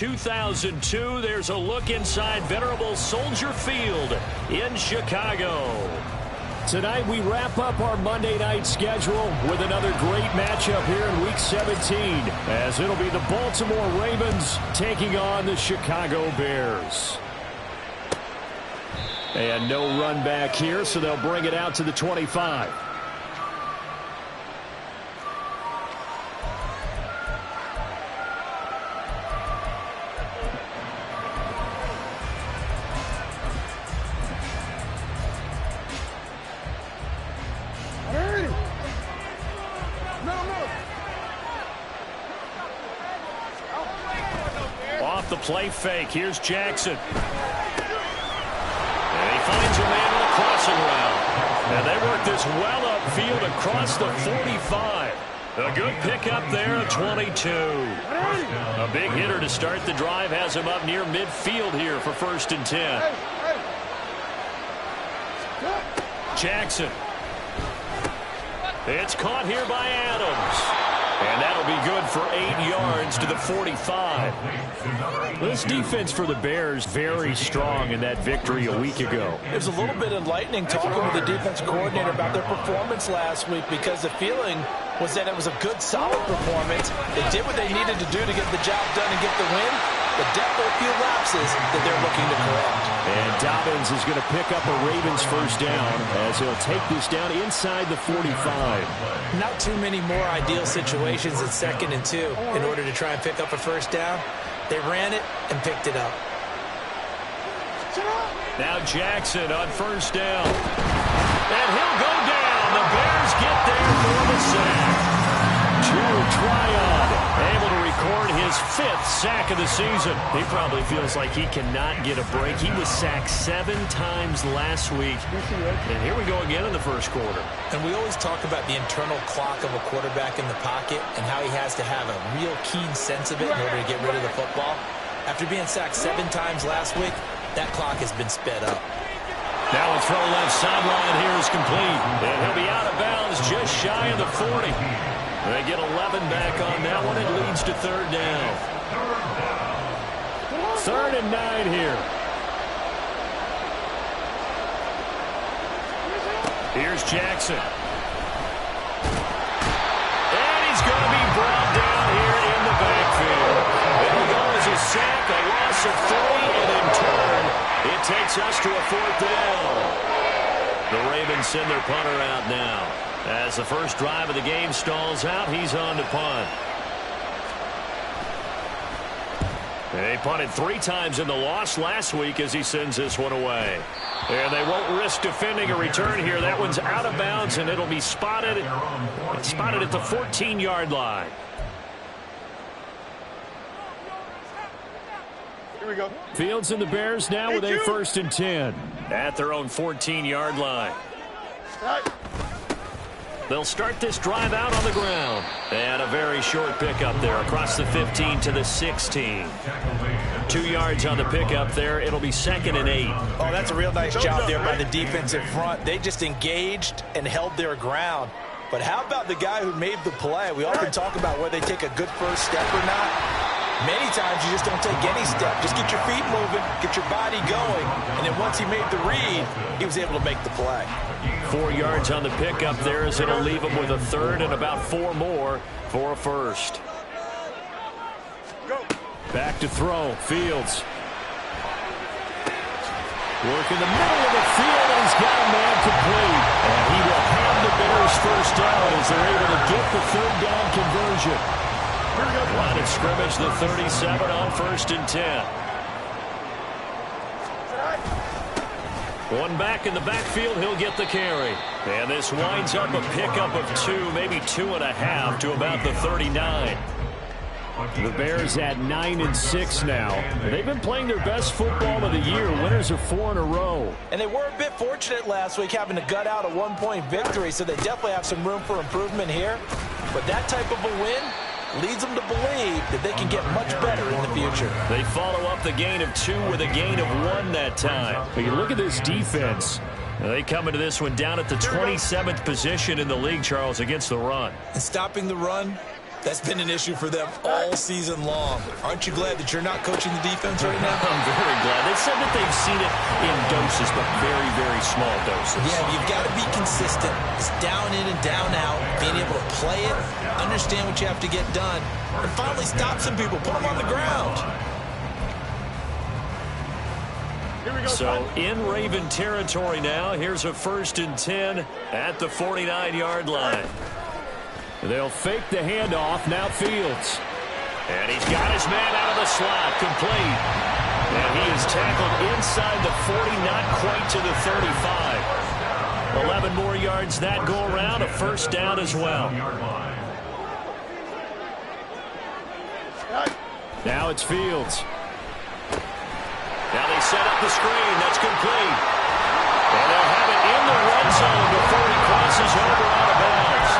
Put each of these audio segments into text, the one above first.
2002, there's a look inside venerable Soldier Field in Chicago. Tonight we wrap up our Monday night schedule with another great matchup here in Week 17, as it'll be the Baltimore Ravens taking on the Chicago Bears. And no run back here, so they'll bring it out to the 25. The play fake. Here's Jackson. And he finds a man on a crossing route. And they work this well upfield across the 45. A good pickup there at 22. A big hitter to start the drive has him up near midfield here for 1st and 10. Jackson. It's caught here by Adams. And that'll be good for 8 yards to the 45. This defense for the Bears very strong in that victory a week ago. It was a little bit enlightening talking with the defense coordinator about their performance last week, because the feeling was that it was a good, solid performance. They did what they needed to do to get the job done and get the win, but definitely a few lapses that they're looking to correct. And Dobbins is going to pick up a Ravens first down as he'll take this down inside the 45. Not too many more ideal situations at 2nd and 2 in order to try and pick up a first down. They ran it and picked it up. Now Jackson on 1st down. And he'll go down. The Bears get there for the sack. Joe Tryon able to record his 5th sack of the season. He probably feels like he cannot get a break. He was sacked 7 times last week. And here we go again in the first quarter. And we always talk about the internal clock of a quarterback in the pocket and how he has to have a real keen sense of it in order to get rid of the football. After being sacked 7 times last week, that clock has been sped up. Now a throw left sideline here is complete. And he'll be out of bounds just shy of the 40. They get 11 back on that one. It leads to 3rd down. 3rd and 9 here. Here's Jackson. And he's going to be brought down here in the backfield. It'll go as a sack, a loss of 3, and in turn, it takes us to a 4th down. The Ravens send their punter out now. As the first drive of the game stalls out, he's on to punt. They punted 3 times in the loss last week as he sends this one away. And they won't risk defending a return here. That one's out of bounds, and it'll be spotted at the 14-yard line. Here we go. Fields and the Bears now with a 1st and 10 at their own 14-yard line. They'll start this drive out on the ground. And a very short pickup there across the 15 to the 16. 2 yards on the pickup there. It'll be 2nd and 8. Oh, that's a real nice job there by the defensive front. They just engaged and held their ground. But how about the guy who made the play? We often talk about whether they take a good first step or not. Many times you just don't take any step. Just get your feet moving, get your body going, and then once he made the read, he was able to make the play. 4 yards on the pickup there as it'll leave him with a 3rd and about 4 more for a first. Go. Back to throw. Fields. Work in the middle of the field, and he's got a man complete. And he will have the Bears first down as they're able to get the 3rd down conversion. Line of scrimmage, the 37 on 1st and 10. One back in the backfield, he'll get the carry. And this winds up a pickup of 2, maybe 2.5 to about the 39. The Bears at 9-6 now. They've been playing their best football of the year. Winners of 4 in a row. And they were a bit fortunate last week having to gut out a 1-point victory, so they definitely have some room for improvement here. But that type of a win leads them to believe that they can get much better in the future. They follow up the gain of 2 with a gain of 1 that time. But you look at this defense. They come into this one down at the 27th position in the league, Charles, against the run. And stopping the run That's been an issue for them all season long. Aren't you glad that you're not coaching the defense right now? I'm very glad. They said that they've seen it in doses, but very, very small doses. Yeah, you've got to be consistent. It's down in and down out. Being able to play it, understand what you have to get done, and finally stop some people. Put them on the ground. So in Raven territory now. Here's a 1st and 10 at the 49-yard line. They'll fake the handoff. Now Fields. And he's got his man out of the slot. Complete. And he is tackled inside the 40, not quite to the 35. 11 more yards that go around. A 1st down as well. Now it's Fields. Now they set up the screen. That's complete. And they'll have it in the red zone before he crosses over out of bounds.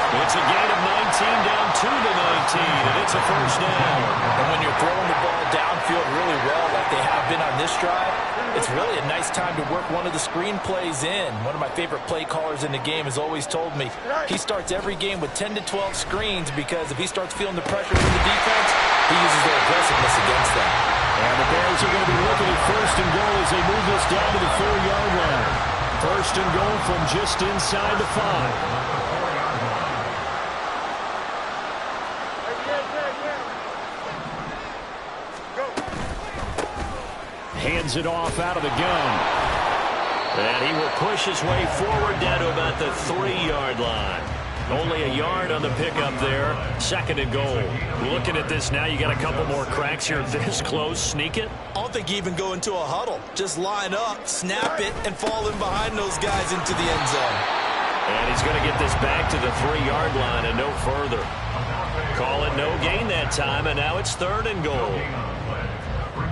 It's a gain of 19 down to the 19, and it's a 1st down. And when you're throwing the ball downfield really well like they have been on this drive, it's really a nice time to work one of the screen plays in. One of my favorite play callers in the game has always told me he starts every game with 10 to 12 screens because if he starts feeling the pressure from the defense, he uses their aggressiveness against them. And the Bears are going to be looking at 1st and goal as they move this down to the 4-yard line. 1st and goal from just inside the 5. Hands it off out of the gun. And he will push his way forward down to about the 3-yard line. Only a yard on the pickup there. 2nd and goal. Looking at this now, you got a couple more cracks here this close. Sneak it. I don't think you even go into a huddle. Just line up, snap it, and fall in behind those guys into the end zone. And he's going to get this back to the 3-yard line and no further. Call it no gain that time, and now it's 3rd and goal.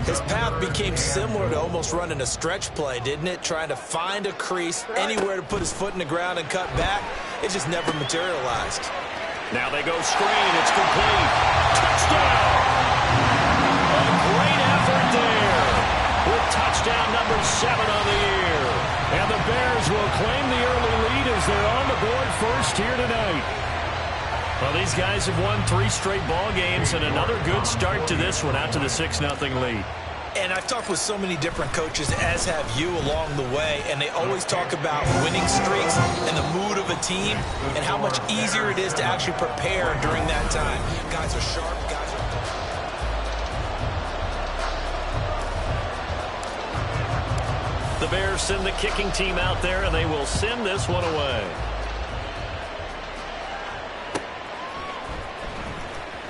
His path became similar to almost running a stretch play, didn't it? Trying to find a crease, anywhere to put his foot in the ground and cut back. It just never materialized. Now they go screen. It's complete. Touchdown! A great effort there with touchdown number 7 on the year. And the Bears will claim the early lead as they're on the board first here tonight. Well, these guys have won 3 straight ball games and another good start to this one out to the 6-0 lead. And I've talked with so many different coaches, as have you along the way, and they always talk about winning streaks and the mood of a team and how much easier it is to actually prepare during that time. Guys are sharp, guys are... The Bears send the kicking team out there, and they will send this one away.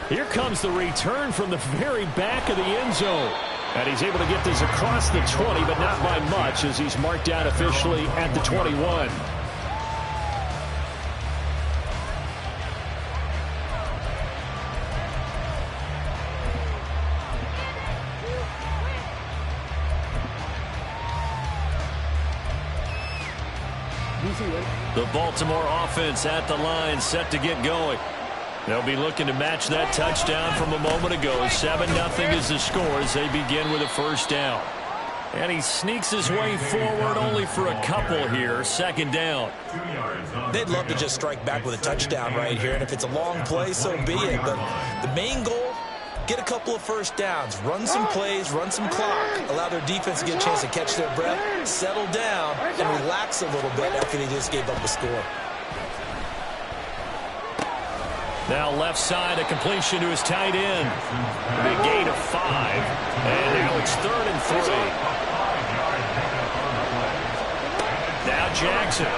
Here comes the return from the very back of the end zone. And he's able to get this across the 20, but not by much as he's marked down officially at the 21. The Baltimore offense at the line, set to get going. They'll be looking to match that touchdown from a moment ago. 7-0 is the score as they begin with a 1st down. And he sneaks his way forward only for a couple here. 2nd down. They'd love to just strike back with a touchdown right here. And if it's a long play, so be it. But the main goal, get a couple of 1st downs. Run some plays, run some clock. Allow their defense to get a chance to catch their breath, settle down, and relax a little bit after they just gave up the score. Now left side, a completion to his tight end. The gain of 5. And now it's 3rd and 3. Now Jackson.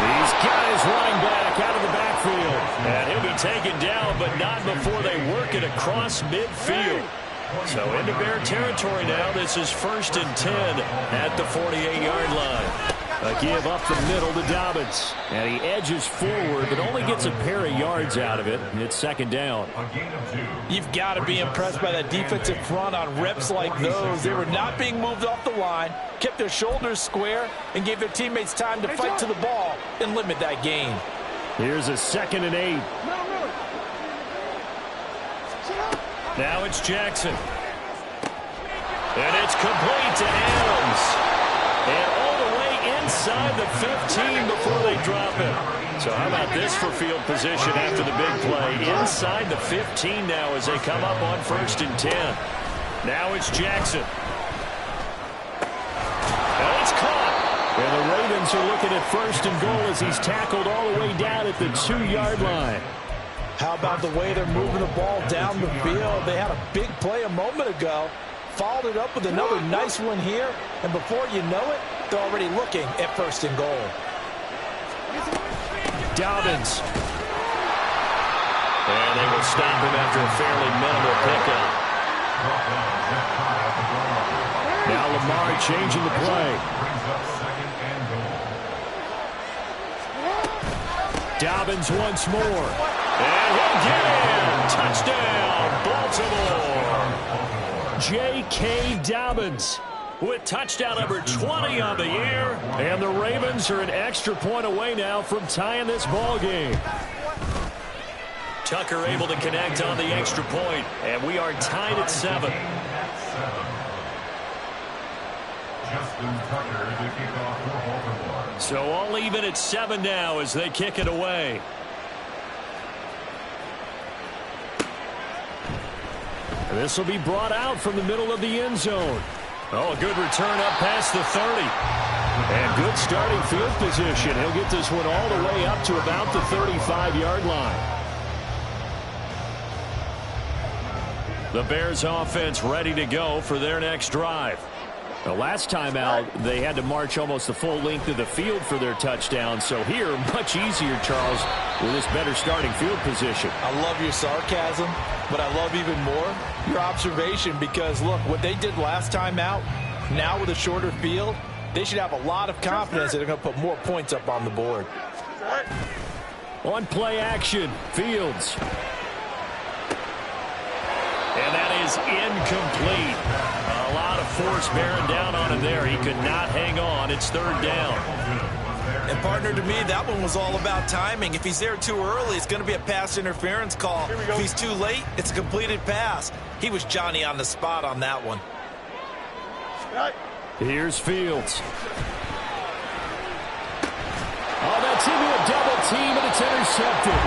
He's got his running back out of the backfield. And he'll be taken down, but not before they work it across midfield. So into Bear territory now. This is 1st and 10 at the 48-yard line. A give up the middle to Dobbins. And he edges forward, but only gets a pair of yards out of it. And it's 2nd down. You've got to be impressed by that defensive front on reps like those. They were not being moved off the line, kept their shoulders square, and gave their teammates time to fight to the ball and limit that gain. Here's a 2nd and 8. Now it's Jackson. And it's complete to Adams. And all the way inside the 15 before they drop it. So how about this for field position after the big play? Inside the 15 now as they come up on 1st and 10. Now it's Jackson. And it's caught. And the Ravens are looking at 1st and goal as he's tackled all the way down at the 2-yard line. How about the way they're moving the ball down the field? They had a big play a moment ago. Followed it up with another nice one here. And before you know it, they're already looking at 1st and goal. Dobbins. And they will stop him after a fairly minimal pickup. Now Lamar changing the play. Dobbins once more. And he'll get in. Touchdown, Baltimore. J.K. Dobbins with touchdown number 20 on the year. And the Ravens are an extra point away now from tying this ball game. Tucker able to connect on the extra point, and we are tied at 7. So all even at 7 now as they kick it away. This will be brought out from the middle of the end zone. Oh, a good return up past the 30. And good starting field position. He'll get this one all the way up to about the 35-yard line. The Bears offense ready to go for their next drive. The last time out, they had to march almost the full length of the field for their touchdown. So here, much easier, Charles, with this better starting field position. I love your sarcasm, but I love even more your observation because, look, what they did last time out, now with a shorter field, they should have a lot of confidence that they're going to put more points up on the board. On play action, Fields. And that is incomplete. A lot of force bearing down on him there. He could not hang on. It's 3rd down. And, partner, to me, that one was all about timing. If he's there too early, it's going to be a pass interference call. If he's too late, it's a completed pass. He was Johnny on the spot on that one. Here's Fields. Oh, that's into a double team, and it's intercepted.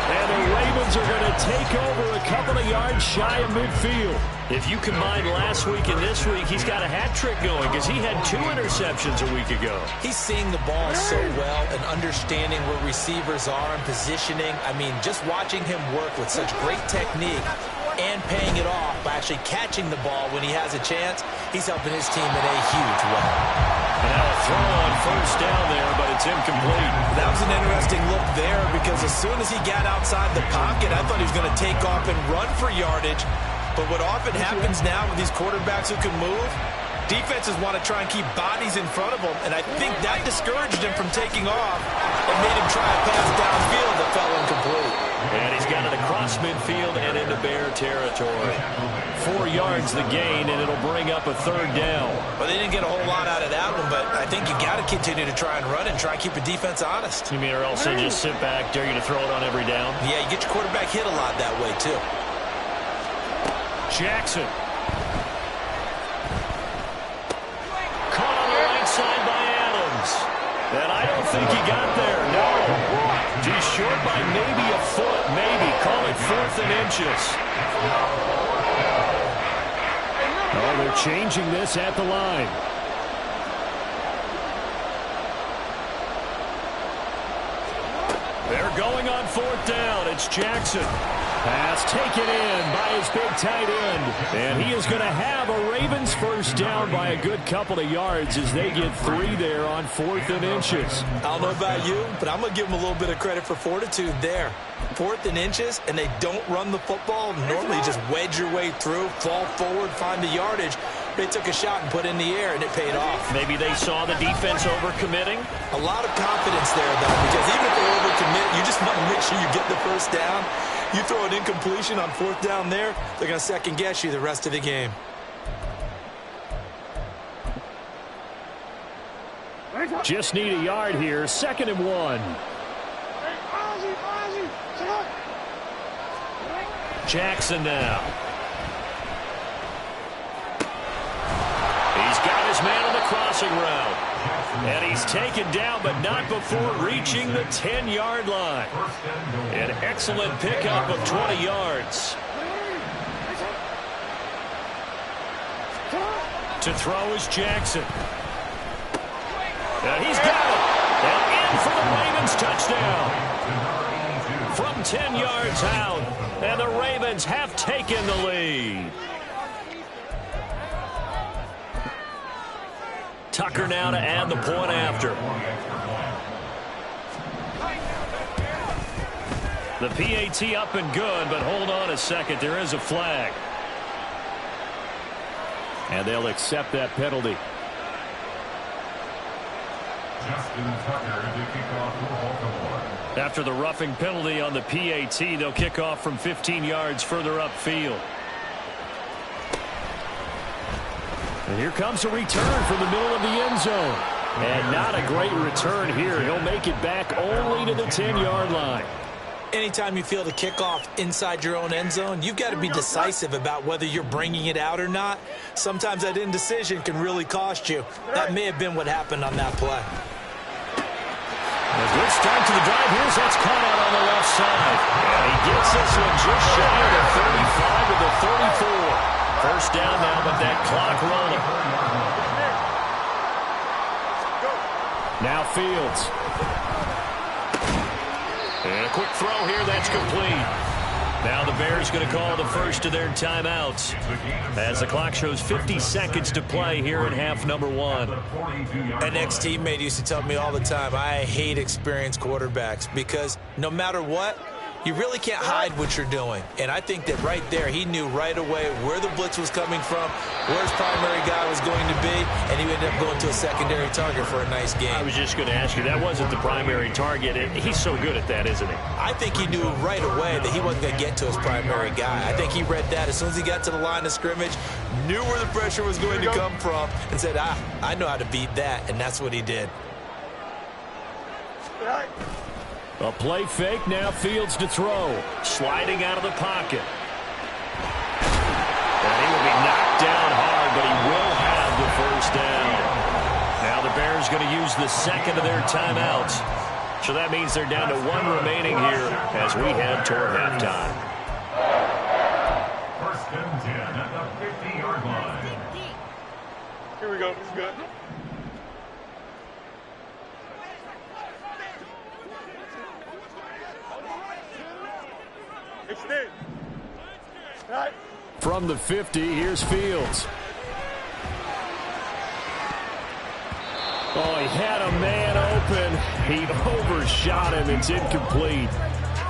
And the Ravens are going to take over a couple of yards shy of midfield. If you combine last week and this week, he's got a hat trick going because he had 2 interceptions a week ago. He's seeing the ball so well and understanding where receivers are and positioning. I mean, just watching him work with such great technique and paying it off by actually catching the ball when he has a chance, he's helping his team in a huge way. And now a throw on 1st down there, but it's incomplete. That was an interesting look there because as soon as he got outside the pocket, I thought he was going to take off and run for yardage. But what often happens now with these quarterbacks who can move, defenses want to try and keep bodies in front of them, and I think that discouraged him from taking off and made him try a pass downfield that fell incomplete. And he's got it across midfield and into Bear territory. 4 yards the gain, and it'll bring up a 3rd down. Well, they didn't get a whole lot out of that one, but I think you got to continue to try and run and try and keep the defense honest. You mean or else they just sit back, dare you to throw it on every down? Yeah, you get your quarterback hit a lot that way, too. Jackson. Caught on the right side by Adams. And I don't think he got there, no. He's short by maybe a foot, maybe. Call it 4th and inches. Oh, they're changing this at the line. They're going on 4th down. It's Jackson. Pass taken in by his big tight end. And he is going to have a Ravens 1st down by a good couple of yards as they get 3 there on 4th and inches. I don't know about you, but I'm going to give them a little bit of credit for fortitude there. 4th and inches, and they don't run the football. Normally, you just wedge your way through, fall forward, find the yardage. They took a shot and put it in the air, and it paid off. Maybe they saw the defense overcommitting. A lot of confidence there, though, because even if they overcommit, you just want to make sure you get the 1st down. You throw an incompletion on 4th down there, they're going to second-guess you the rest of the game. Just need a yard here. 2nd and 1. Jackson now. He's got his man on the crossing route. And he's taken down, but not before reaching the 10-yard line. An excellent pickup of 20 yards. To throw is Jackson. And he's got it. And in for the Ravens touchdown. From 10 yards out. And the Ravens have taken the lead. Tucker now to add the point after. The PAT up and good, but hold on a second. There is a flag. And they'll accept that penalty. After the roughing penalty on the PAT, they'll kick off from 15 yards further upfield. And here comes a return from the middle of the end zone. And not a great return here. He'll make it back only to the 10-yard line. Anytime you feel the kickoff inside your own end zone, you've got to be decisive about whether you're bringing it out or not. Sometimes that indecision can really cost you. That may have been what happened on that play. A good start to the drive. Here's that's caught out on the left side. And he gets this one just shy of the 35 to the 34. First down now, but that clock rolling. Now Fields. And a quick throw here, that's complete. Now the Bears going to call the first of their timeouts as the clock shows 50 seconds to play here in half number one. An ex-teammate used to tell me all the time, I hate experienced quarterbacks because no matter what, you really can't hide what you're doing. And I think that right there, he knew right away where the blitz was coming from, where his primary guy was going to be, and he ended up going to a secondary target for a nice game. I was just going to ask you, that wasn't the primary target. He's so good at that, isn't he? I think he knew right away that he wasn't going to get to his primary guy. I think he read that as soon as he got to the line of scrimmage, knew where the pressure was going to come from, and said, I know how to beat that, and that's what he did. A play fake, now Fields to throw. Sliding out of the pocket. And he will be knocked down hard, but he will have the first down. Now the Bears going to use the second of their timeouts. So that means they're down to one remaining here as we head toward halftime. First and 10 at the 50-yard line. Here we go. It's good. From the 50, here's Fields. Oh, he had a man open. He overshot him. It's incomplete.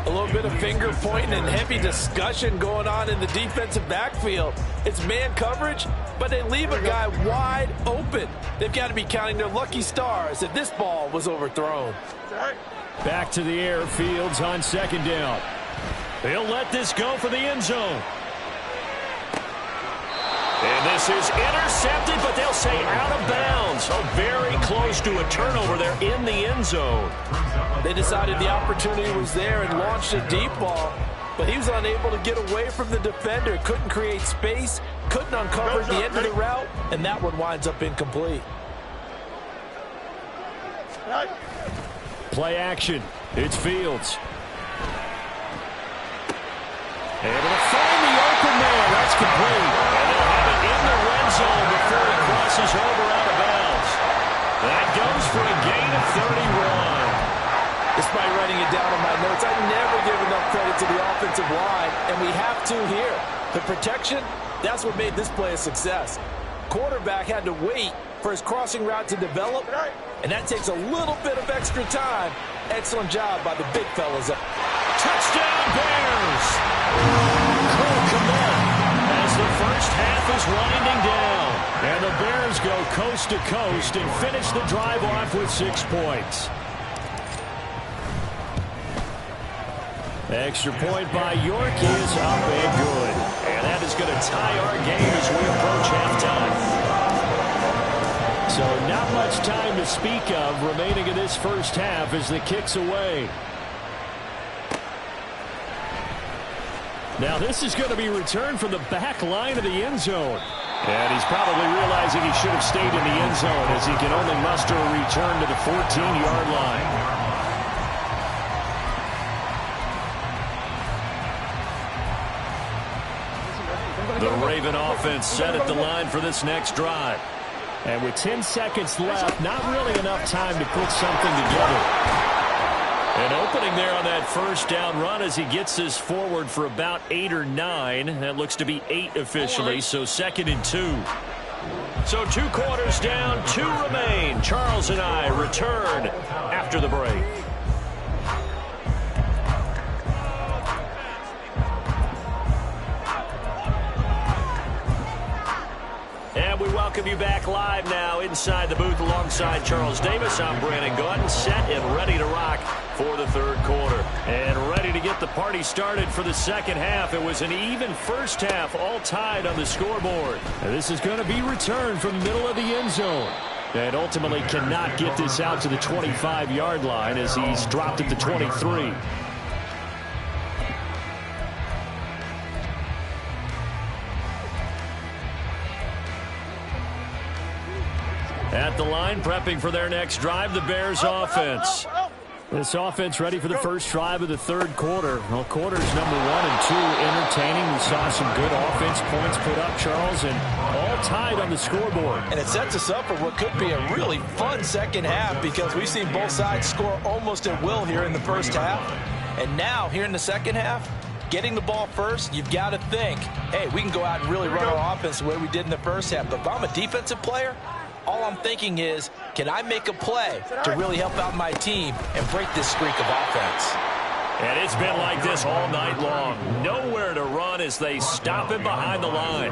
A little bit of finger pointing and heavy discussion going on in the defensive backfield. It's man coverage, but they leave a guy wide open. They've got to be counting their lucky stars that this ball was overthrown. Back to the air, Fields on second down. They'll let this go for the end zone. And this is intercepted, but they'll say out of bounds. Oh, very close to a turnover there in the end zone. They decided the opportunity was there and launched a deep ball, but he was unable to get away from the defender. Couldn't create space, couldn't uncover the end of the route, and that one winds up incomplete. Play action. It's Fields. Able to find the open man. That's complete. And they'll have it in the red zone before he crosses over out of bounds. That goes for a gain of 31. Despite writing it down in my notes, I never give enough credit to the offensive line, and we have to here. The protection, that's what made this play a success. Quarterback had to wait for his crossing route to develop, and that takes a little bit of extra time. Excellent job by the big fellas up. Touchdown Bears! Cole Kmet as the first half is winding down. And the Bears go coast to coast and finish the drive off with 6 points. Extra point by York is up and good. And that is going to tie our game as we approach halftime. So not much time to speak of remaining in this first half as the kick's away. Now this is going to be returned from the back line of the end zone. And he's probably realizing he should have stayed in the end zone as he can only muster a return to the 14-yard line. The Raven offense set at the line for this next drive. And with 10 seconds left, not really enough time to put something together. An opening there on that first down run as he gets this forward for about 8 or 9. That looks to be 8 officially, so 2nd and 2. So 2 quarters down, 2 remain. Charles and I return after the break. And we welcome you back live now inside the booth alongside Charles Davis. I'm Brandon Gaudin, set and ready to rock for the third quarter. And ready to get the party started for the second half. It was an even first half, all tied on the scoreboard. And this is going to be returned from the middle of the end zone. And ultimately cannot get this out to the 25-yard line as he's dropped at the 23. At the line, prepping for their next drive, the Bears offense. This offense ready for the first drive of the third quarter. Well, quarters number 1 and 2 entertaining. We saw some good offense points put up, Charles, and all tied on the scoreboard. And it sets us up for what could be a really fun second half because we've seen both sides score almost at will here in the first half. And now, here in the second half, getting the ball first, you've got to think, hey, we can go out and really run our offense the way we did in the first half. But if I'm a defensive player, all I'm thinking is, can I make a play to really help out my team and break this streak of offense? And it's been like this all night long. Nowhere to run as they stop it behind the line.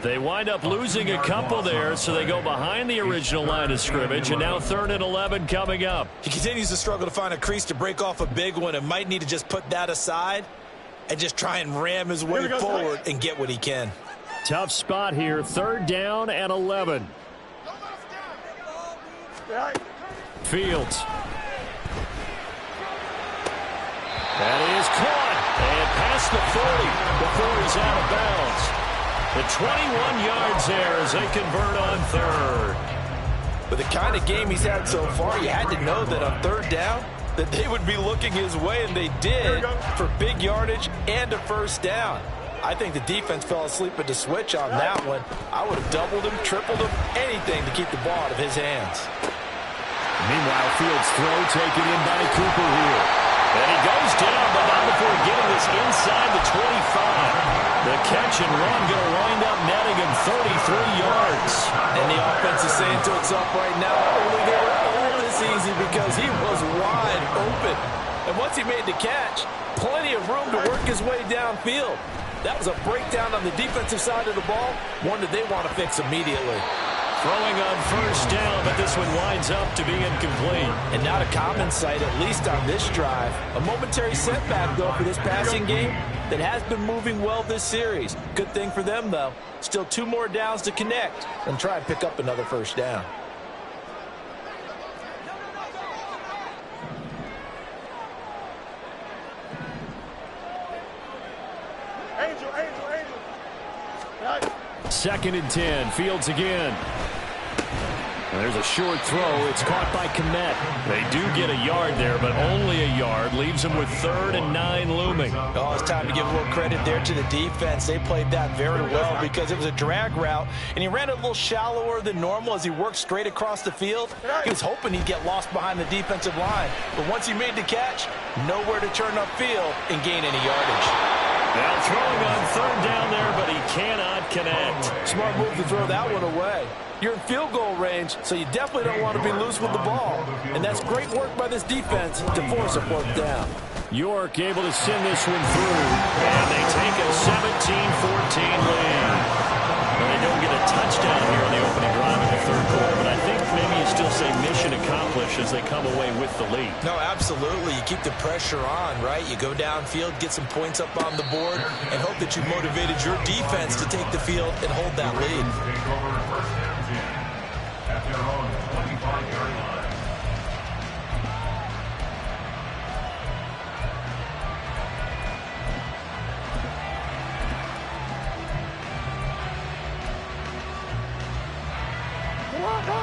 They wind up losing a couple there, so they go behind the original line of scrimmage, and now 3rd and 11 coming up. He continues to struggle to find a crease to break off a big one and might need to just put that aside and just try and ram his way forward and get what he can. Tough spot here, 3rd down and 11. Fields. That is caught and past the 40 before he's out of bounds. The 21 yards there as they convert on 3rd. With the kind of game he's had so far, you had to know that on 3rd down that they would be looking his way, and they did for big yardage and a first down. I think the defense fell asleep at the switch on that one. I would have doubled him, tripled him, anything to keep the ball out of his hands. Meanwhile, Fields' throw taken in by Cooper here. And he goes down, but not before getting this inside the 25. The catch and run going to wind up netting him 33 yards. And the offense is saying to itself right now, only they were all this easy because he was wide open. And once he made the catch, plenty of room to work his way downfield. That was a breakdown on the defensive side of the ball, one that they want to fix immediately. Throwing on first down, but this one winds up to be incomplete. And not a common sight, at least on this drive. A momentary setback, though, for this passing game that has been moving well this series. Good thing for them, though. Still 2 more downs to connect and try and pick up another first down. Angel. 2nd and 10. Fields again. There's a short throw. It's caught by Kmet. They do get a yard there, but only a yard. Leaves them with 3rd and 9 looming. Oh, it's time to give a little credit there to the defense. They played that very well because it was a drag route, and he ran it a little shallower than normal as he worked straight across the field. He was hoping he'd get lost behind the defensive line, but once he made the catch, nowhere to turn upfield and gain any yardage. Now throwing on 3rd down there, but he cannot connect. Smart move to throw that one away. You're in field goal range, so you definitely don't want to be loose with the ball. And that's great work by this defense to force a 4th down. York able to send this one through, and they take a 17-14 lead. Well, they don't get a touchdown here on the opening drive of the third quarter, but I think maybe you still say mission accomplished as they come away with the lead. No, absolutely. You keep the pressure on, right? You go downfield, get some points up on the board, and hope that you motivated your defense to take the field and hold that lead. At their own 25-yard line.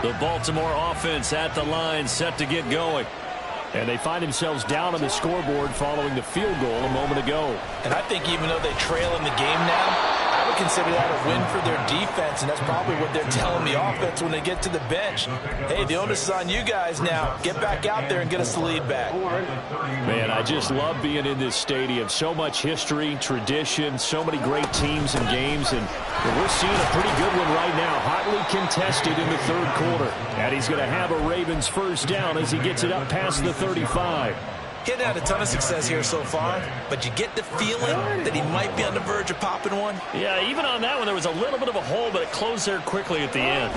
The Baltimore offense at the line, set to get going. And they find themselves down on the scoreboard following the field goal a moment ago. And I think even though they trail in the game now, I would consider that a win for their defense, and that's probably what they're telling the offense when they get to the bench. Hey, the onus is on you guys now. Get back out there and get us the lead back. Man, I just love being in this stadium. So much history, tradition, so many great teams and games, and we're seeing a pretty good one right now, hotly contested in the third quarter. And he's going to have a Ravens first down as he gets it up past the 35. He hadn't had a ton of success here so far, but you get the feeling that he might be on the verge of popping one. Yeah, even on that one, there was a little bit of a hole, but it closed there quickly at the end.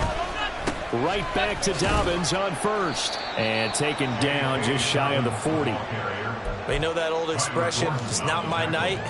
Right back to Dobbins on first. And taken down just shy of the 40. You know that old expression, it's not my night?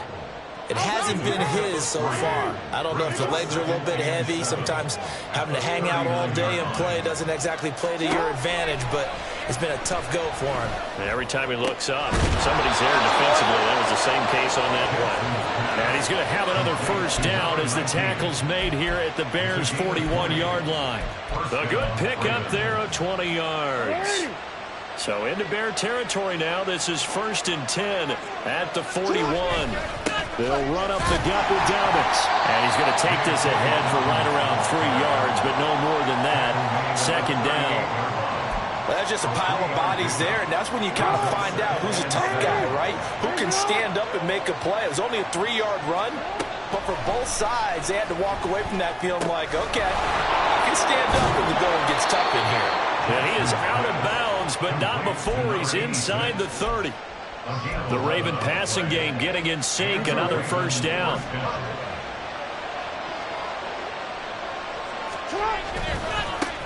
It hasn't been his so far. I don't know if the legs are a little bit heavy. Sometimes having to hang out all day and play doesn't exactly play to your advantage, but it's been a tough go for him. Every time he looks up, somebody's there defensively. That was the same case on that play. And he's going to have another first down as the tackle's made here at the Bears' 41-yard line. A good pickup there of 20 yards. So into Bear territory now. This is 1st and 10 at the 41. They'll run up the gut with Dobbins. And he's going to take this ahead for right around 3 yards, but no more than that. 2nd down. Well, that's just a pile of bodies there, and that's when you kind of find out who's a tough guy, right? Who can stand up and make a play. It was only a 3-yard run, but for both sides, they had to walk away from that feeling like, okay, I can stand up when the going gets tough in here. And he is out of bounds, but not before he's inside the 30. The Raven passing game getting in sync, another first down.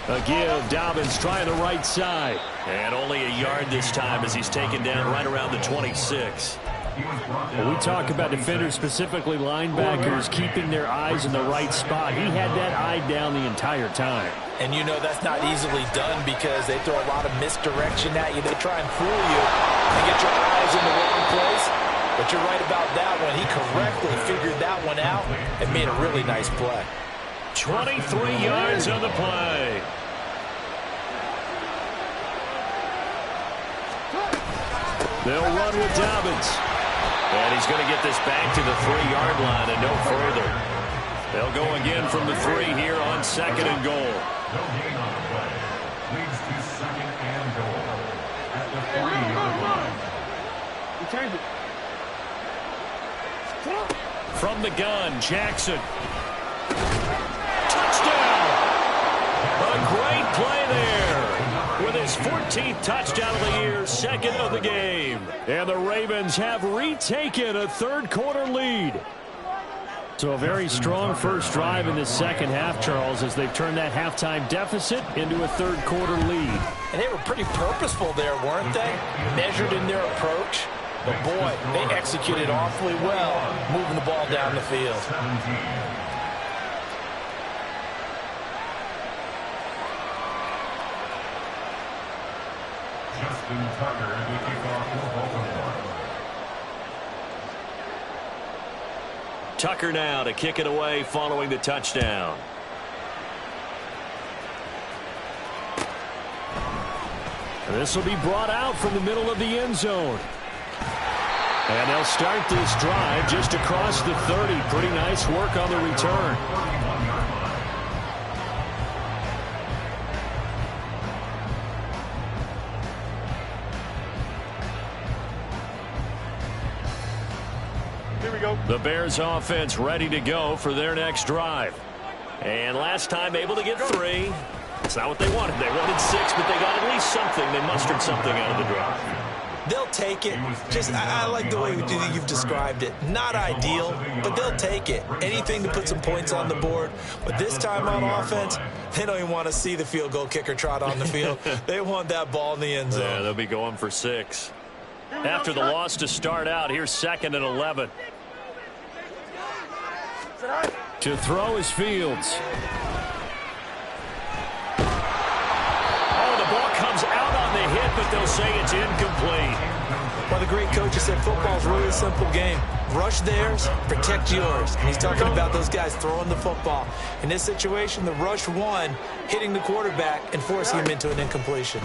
A give, Dobbins trying the right side. And only a yard this time as he's taken down right around the 26. When we talk about defenders, specifically linebackers, keeping their eyes in the right spot, he had that eye down the entire time. And you know that's not easily done because they throw a lot of misdirection at you. They try and fool you and get your eyes in the wrong place. But you're right about that one. He correctly figured that one out and made a really nice play. 23 yards on the play. They'll run with Dobbins. And he's going to get this back to the 3-yard line and no further. They'll go again from the 3 here on 2nd and goal. No gain on the play. Leads to 2nd and goal at the 3-yard line. From the gun, Jackson. Touchdown! A great play there. With his 14th touchdown of the year, 2nd of the game. And the Ravens have retaken a third-quarter lead. So a very strong first drive in the second half, Charles, as they've turned that halftime deficit into a third-quarter lead. And they were pretty purposeful there, weren't they? Measured in their approach. But, boy, they executed awfully well moving the ball down the field. 17. Justin Tucker as we kick off for Baltimore. Tucker now to kick it away following the touchdown. This will be brought out from the middle of the end zone. And they'll start this drive just across the 30. Pretty nice work on the return. Here we go. The Bears offense ready to go for their next drive. And last time able to get 3. It's not what they wanted. They wanted 6, but they got at least something. They mustered something out of the drive. They'll take it. Just, I like the way you've described it. Not ideal, but they'll take it. Anything to put some points on the board. But this time on offense, they don't even want to see the field goal kicker trot on the field. They want that ball in the end zone. Yeah, they'll be going for 6. After the loss to start out, here's 2nd and 11. To throw is Fields. Oh, the ball comes out on the hit, but they'll say it's incomplete. One of the great coaches said football is really a simple game. Rush theirs, protect yours. And he's talking about those guys throwing the football. In this situation, the rush one, hitting the quarterback and forcing him into an incompletion.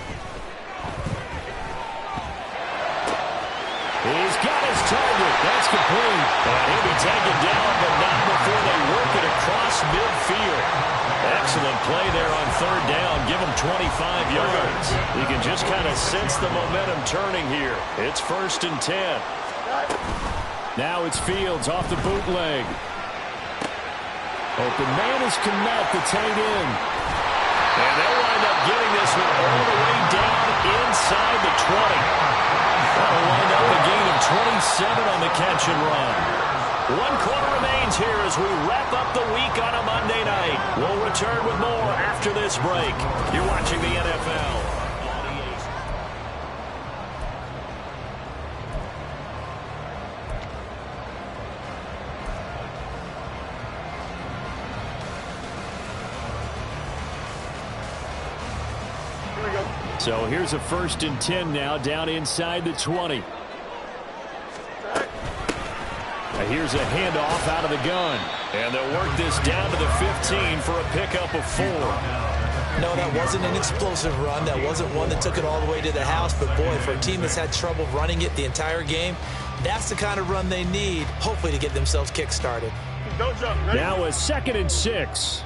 He's got his target. That's complete. And he'll be taken down, but not before they work it across midfield. Excellent play there on third down. Give him 25 yards. You can just kind of sense the momentum turning here. It's 1st and 10. Now it's Fields off the bootleg. Open man is Kmet, the tight end. And they'll wind up getting this one all the way down inside the 20. That'll wind up a gain of 27 on the catch and run. 1 quarter remains here as we wrap up the week on a Monday night. We'll return with more after this break. You're watching the NFL. So here's a 1st and 10 now, down inside the 20. Here's a handoff out of the gun. And they'll work this down to the 15 for a pickup of 4. No, that wasn't an explosive run. That wasn't one that took it all the way to the house. But, boy, for a team that's had trouble running it the entire game, that's the kind of run they need, hopefully, to get themselves kick-started. Don't jump. Ready? Now a 2nd and 6.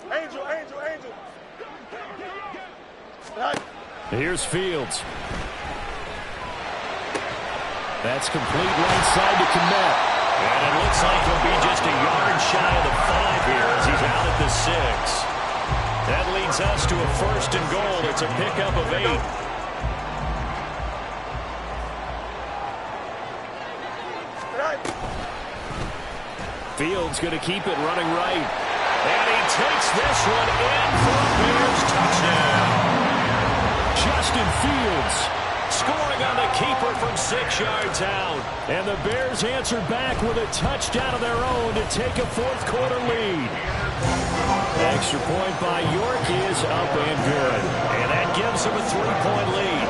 Angel. Right. Here's Fields. That's complete right side to Kmet. And it looks like he'll be just a yard shy of the 5 here as he's out at the 6. That leads us to a 1st and goal. It's a pickup of 8. Right. Fields going to keep it running right. And he takes this one in for a Bears touchdown. Justin Fields scoring on the keeper from 6 yards out. And the Bears answer back with a touchdown of their own to take a 4th quarter lead. Extra point by York is up and good. And that gives them a 3-point lead.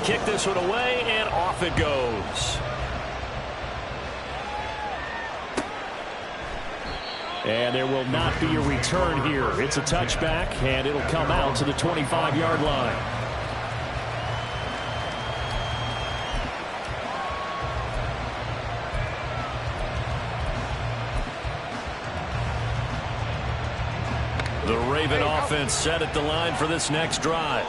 Kick this one away, and off it goes. And there will not be a return here. It's a touchback, and it'll come out to the 25-yard line. The Raven offense set at the line for this next drive.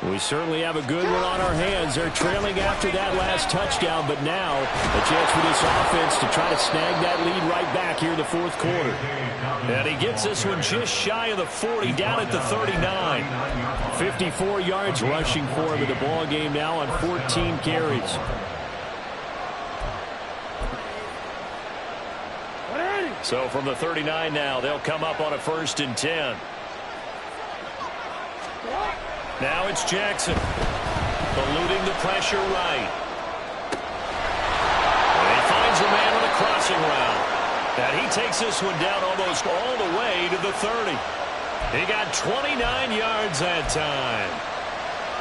We certainly have a good one on our hands. They're trailing after that last touchdown, but now a chance for this offense to try to snag that lead right back here in the 4th quarter. And he gets this one just shy of the 40, down at the 39. 54 yards rushing for him in the ball game now on 14 carries. So from the 39 now, they'll come up on a 1st and 10. Now it's Jackson, eluding the pressure right. And he finds a man on a crossing route. And he takes this one down almost all the way to the 30. He got 29 yards that time.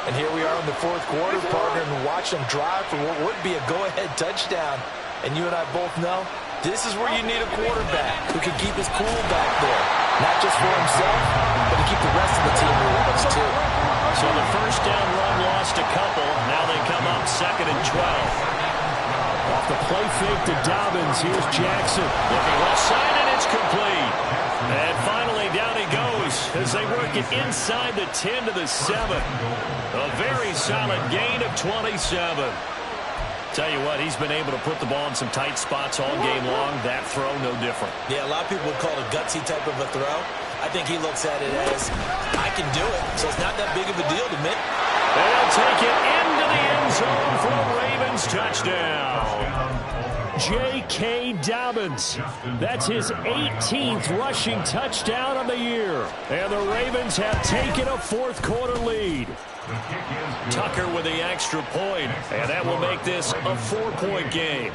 And here we are in the 4th quarter, partner, and watch them drive for what would be a go-ahead touchdown. And you and I both know this is where you need a quarterback who can keep his cool back there. Not just for himself, but to keep the rest of the team relaxed too. So the 1st down run lost a couple. Now they come up 2nd and 12. Off the play fake to Dobbins. Here's Jackson. Looking left side, and it's complete. And finally down he goes as they work it inside the 10 to the 7. A very solid gain of 27. Tell you what, he's been able to put the ball in some tight spots all game long. That throw, no different. Yeah, a lot of people would call it a gutsy type of a throw. I think he looks at it as, I can do it, so it's not that big of a deal to me. They'll take it into the end zone for a Ravens touchdown. J.K. Dobbins. That's his 18th rushing touchdown of the year. And the Ravens have taken a fourth-quarter lead. Tucker with the extra point, and that will make this a 4-point game.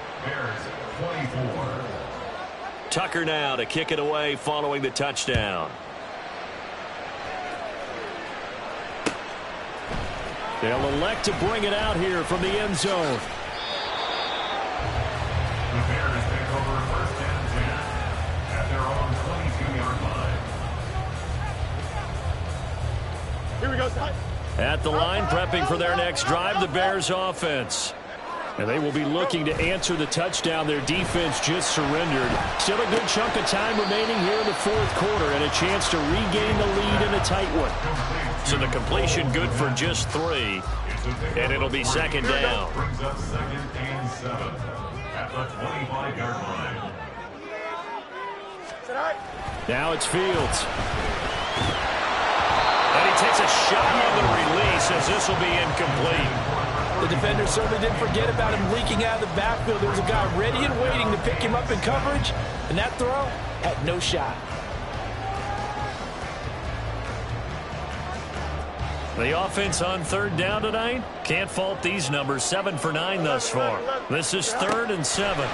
Tucker now to kick it away following the touchdown. They'll elect to bring it out here from the end zone. The Bears take over first and 10 at their own 22-yard line. Here we go, Ty. At the line, prepping for their next drive, the Bears offense. And they will be looking to answer the touchdown their defense just surrendered. Still a good chunk of time remaining here in the fourth quarter and a chance to regain the lead in a tight one. So the completion good for just 3, and it'll be second down. Brings up second and 7 at the 25-yard line. Now it's Fields. And he takes a shot on the release as this will be incomplete. The defender certainly didn't forget about him leaking out of the backfield. There was a guy ready and waiting to pick him up in coverage, and that throw had no shot. The offense on third down tonight, can't fault these numbers. 7 for 9 thus far. This is 3rd and 7.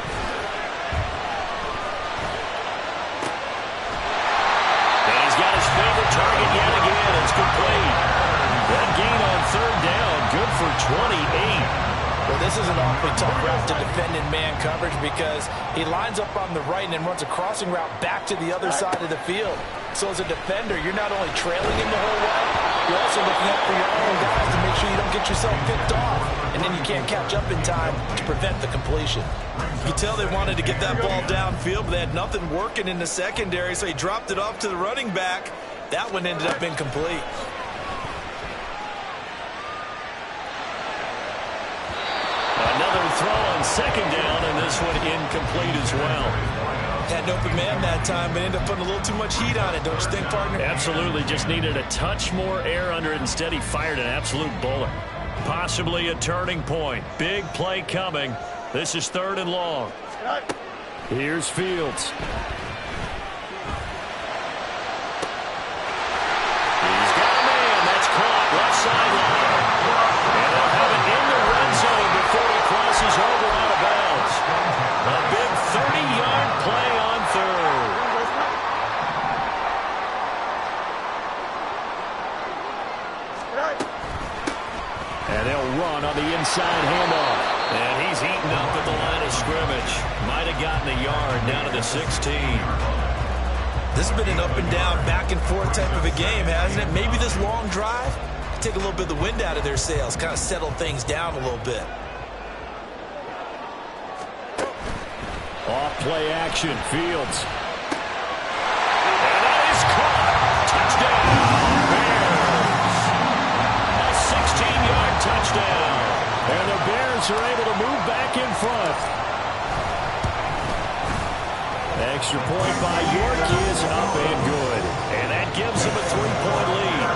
And he's got his favorite target yet again. It's complete. That gain on third down, good for 28. Well, this is an awfully tough route to defend in man coverage because he lines up on the right and then runs a crossing route back to the other side of the field. So as a defender, you're not only trailing him the whole way, you're also looking out for your own guys to make sure you don't get yourself picked off. And then you can't catch up in time to prevent the completion. You can tell they wanted to get that ball downfield, but they had nothing working in the secondary, so he dropped it off to the running back. That one ended up incomplete. Another throw on second down, and this one incomplete as well. Had an open man that time, but ended up putting a little too much heat on it, don't you think, partner? Absolutely, just needed a touch more air under it. Instead, he fired an absolute bullet. Possibly a turning point. Big play coming. This is 3rd and long. Here's Fields. He's got a man. That's caught. Left sideline. And they'll have it in the red zone before he crosses over out of bounds. A big 30-yard play on third. And they'll run on the inside handoff. And he's eaten up at the line of scrimmage. Might have gotten a yard down to the 16. This has been an up and down, back and forth type of a game, hasn't it? Maybe this long drive could take a little bit of the wind out of their sails, kind of settle things down a little bit. Off play action, Fields. And that is caught. Touchdown, Bears. A 16-yard touchdown. And the Bears are able to move back in front. Extra point by York is up and good. And that gives them a 3-point lead.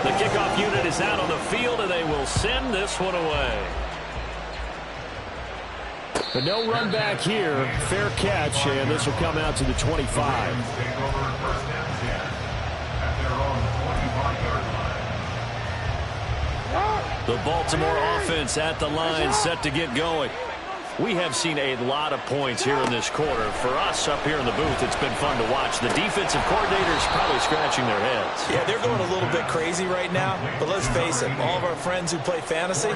The kickoff unit is out on the field, and they will send this one away. But no run back here. Fair catch, and this will come out to the 25. Take over first and 10 at their own 25-yard line. The Baltimore offense at the line, set to get going. We have seen a lot of points here in this quarter. For us up here in the booth, it's been fun to watch. The defensive coordinators probably scratching their heads. Yeah, they're going a little bit crazy right now, but let's face it, all of our friends who play fantasy,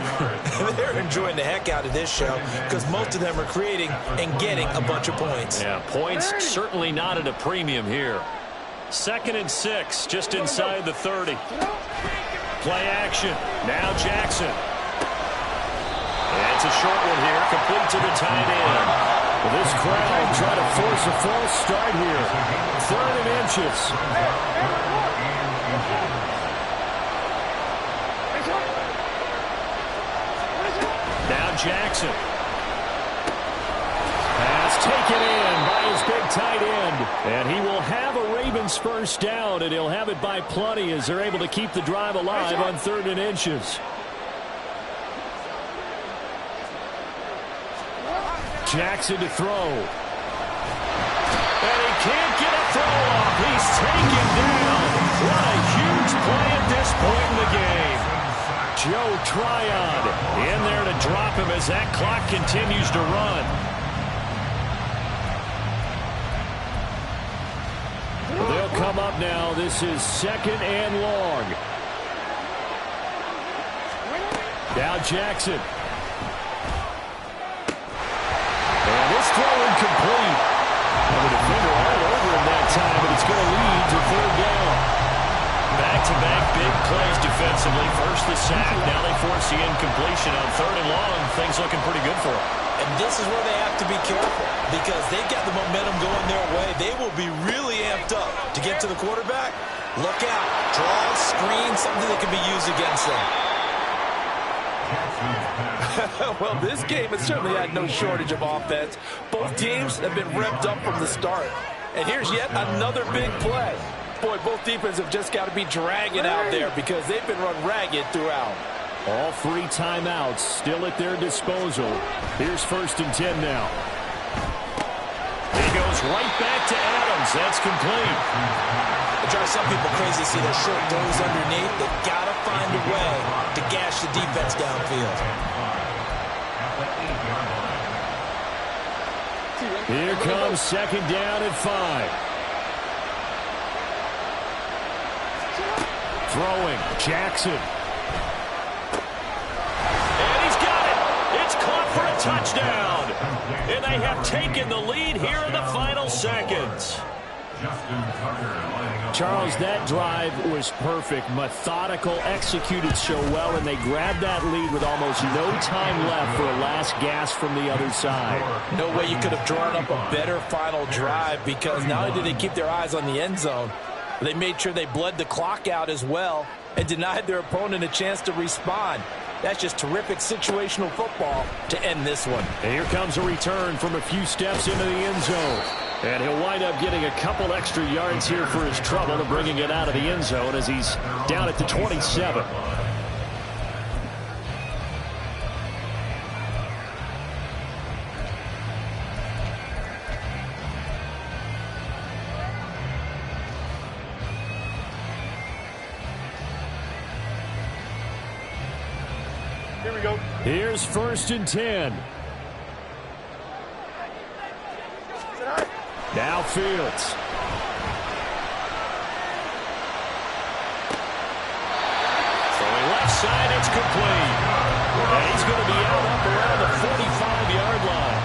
they're enjoying the heck out of this show because most of them are creating and getting a bunch of points. Yeah, points certainly not at a premium here. 2nd and 6, just inside the 30. Play action. Now Jackson. It's a short one here, complete to the tight end. Well, this crowd trying to force a false start here. 3rd and inches. Now Jackson. Pass taken in by his big tight end. And he will have a Ravens first down, and he'll have it by plenty as they're able to keep the drive alive on 3rd and inches. Jackson to throw. And he can't get a throw off. He's taken down. What a huge play at this point in the game. Joe Tryon in there to drop him as that clock continues to run. They'll come up now. This is 2nd and long. Now Jackson. And this throw incomplete. And the defender all over him that time, but it's going to lead to 3rd down. Back-to-back big plays defensively. First the sack, now they force the incompletion on 3rd and long. Things looking pretty good for them. And this is where they have to be careful because they've got the momentum going their way. They will be really amped up to get to the quarterback. Look out. Draw, screen, something that can be used against them. Well, this game has certainly had no shortage of offense. Both teams have been revved up from the start. And here's yet another big play. Boy, both defenses have just got to be dragging out there because they've been run ragged throughout. All 3 timeouts still at their disposal. Here's 1st and 10 now. He goes right back to Adams. That's complete. It drives some people crazy to see those short throws underneath. They've got to find a way to gash the defense downfield. Here comes 2nd down and 5. Throwing, Jackson. And he's got it. It's caught for a touchdown. And they have taken the lead here in the final seconds. Charles, that drive was perfect, methodical, executed so well, and they grabbed that lead with almost no time left for a last gasp from the other side. No way you could have drawn up a better final drive because not only did they keep their eyes on the end zone, but they made sure they bled the clock out as well and denied their opponent a chance to respond. That's just terrific situational football to end this one. And here comes a return from a few steps into the end zone. And he'll wind up getting a couple extra yards here for his trouble and bringing it out of the end zone as he's down at the 27. Here we go. Here's 1st and 10. Now Fields. Throwing left side, it's complete. And he's going to be out up around the 45-yard line.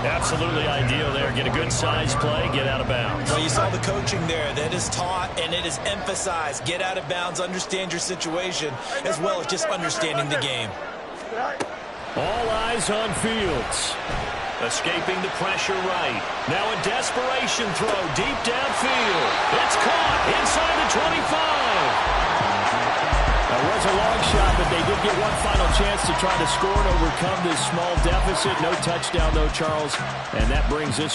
Absolutely ideal there. Get a good size play, get out of bounds. Well, you saw the coaching there. That is taught and it is emphasized. Get out of bounds, understand your situation, as well as just understanding the game. All eyes on Fields. Escaping the pressure right. Now a desperation throw deep downfield. It's caught inside the 25. That was a long shot, but they did get one final chance to try to score and overcome this small deficit. No touchdown, though, Charles. And that brings us